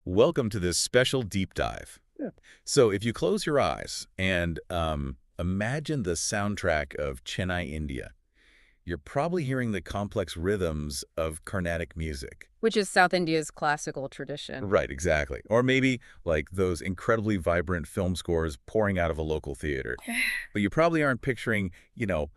Welcome to this special deep dive. Yeah. So if you close your eyes and imagine the soundtrack of Chennai, India, you're probably hearing the complex rhythms of Carnatic music. Which is South India's classical tradition. Right, exactly. Or maybe like those incredibly vibrant film scores pouring out of a local theater. But you probably aren't picturing,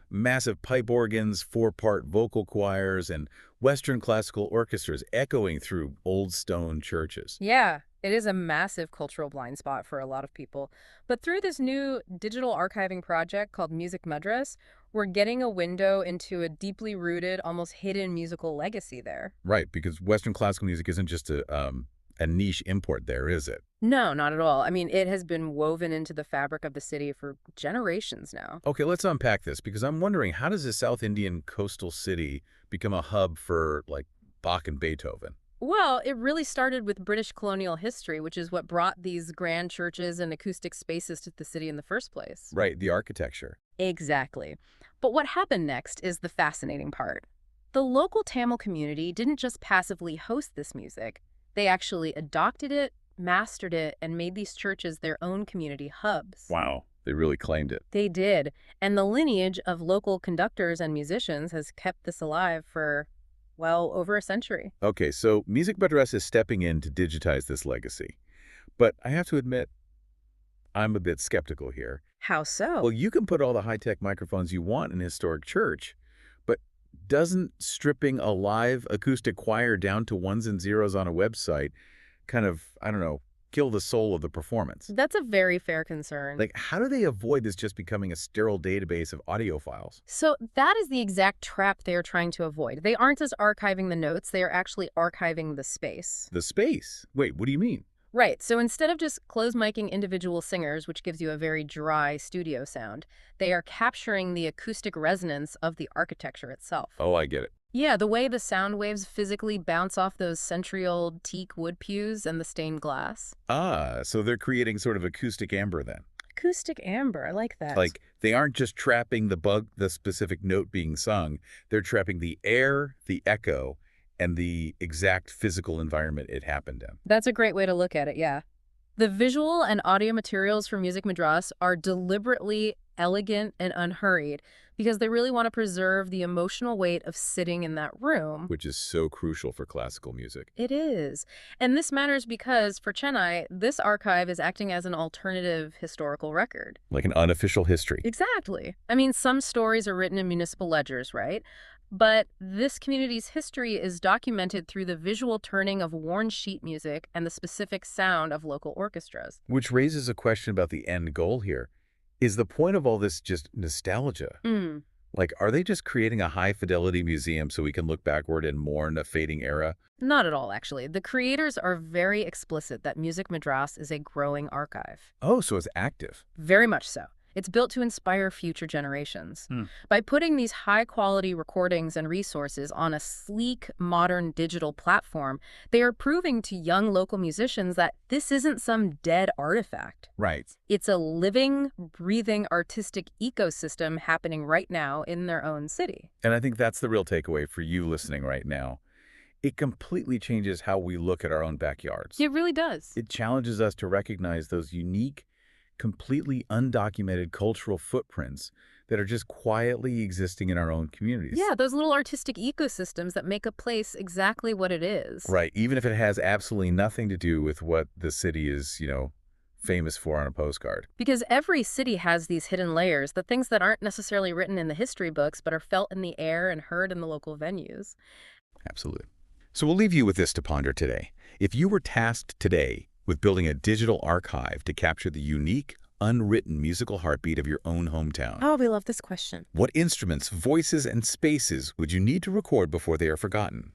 massive pipe organs, four-part vocal choirs, and Western classical orchestras echoing through old stone churches. Yeah, it is a massive cultural blind spot for a lot of people. But through this new digital archiving project called Music Madras, we're getting a window into a deeply rooted, almost hidden musical legacy there. Right, because Western classical music isn't just a niche import there, is it? No, not at all. I mean, it has been woven into the fabric of the city for generations now. Okay, let's unpack this because I'm wondering, how does a South Indian coastal city become a hub for, like, Bach and Beethoven? Well, it really started with British colonial history, which is what brought these grand churches and acoustic spaces to the city in the first place. Right, the architecture. Exactly. But what happened next is the fascinating part. The local Tamil community didn't just passively host this music. They actually adopted it, mastered it, and made these churches their own community hubs. Wow, they really claimed it. They did. And the lineage of local conductors and musicians has kept this alive for, well, over a century. Okay, so Music Madras is stepping in to digitize this legacy. But I have to admit, I'm a bit skeptical here. How so? Well, you can put all the high-tech microphones you want in a historic church, but doesn't stripping a live acoustic choir down to ones and zeros on a website kind of, I don't know, kill the soul of the performance? That's a very fair concern. Like, how do they avoid this just becoming a sterile database of audio files? So that is the exact trap they are trying to avoid. They aren't just archiving the notes, they are actually archiving the space. The space? Wait, what do you mean? Right, so instead of just close micing individual singers, which gives you a very dry studio sound, they are capturing the acoustic resonance of the architecture itself. Oh, I get it. Yeah, the way the sound waves physically bounce off those century-old teak wood pews and the stained glass. Ah, so they're creating sort of acoustic amber then. Acoustic amber, I like that. Like, they aren't just trapping the specific note being sung. They're trapping the air, the echo, and the exact physical environment it happened in. That's a great way to look at it, yeah. The visual and audio materials for Music Madras are deliberately elegant and unhurried because they really want to preserve the emotional weight of sitting in that room. Which is so crucial for classical music. It is. And this matters because, for Chennai, this archive is acting as an alternative historical record. Like an unofficial history. Exactly. I mean, some stories are written in municipal ledgers, right? But this community's history is documented through the visual turning of worn sheet music and the specific sound of local orchestras. Which raises a question about the end goal here. Is the point of all this just nostalgia? Like, are they just creating a high-fidelity museum so we can look backward and mourn a fading era? Not at all, actually. The creators are very explicit that Music Madras is a growing archive. Oh, so it's active. Very much so. It's built to inspire future generations. By putting these high-quality recordings and resources on a sleek, modern digital platform, they are proving to young local musicians that this isn't some dead artifact. Right. It's a living, breathing artistic ecosystem happening right now in their own city. And I think that's the real takeaway for you listening right now. It completely changes how we look at our own backyards. It really does. It challenges us to recognize those unique, completely undocumented cultural footprints that are just quietly existing in our own communities. Yeah, those little artistic ecosystems that make a place exactly what it is. Right, even if it has absolutely nothing to do with what the city is, famous for on a postcard. Because every city has these hidden layers, the things that aren't necessarily written in the history books but are felt in the air and heard in the local venues. Absolutely. So we'll leave you with this to ponder today. If you were tasked today with building a digital archive to capture the unique, unwritten musical heartbeat of your own hometown, Oh, we love this question. what instruments, voices, and spaces would you need to record before they are forgotten?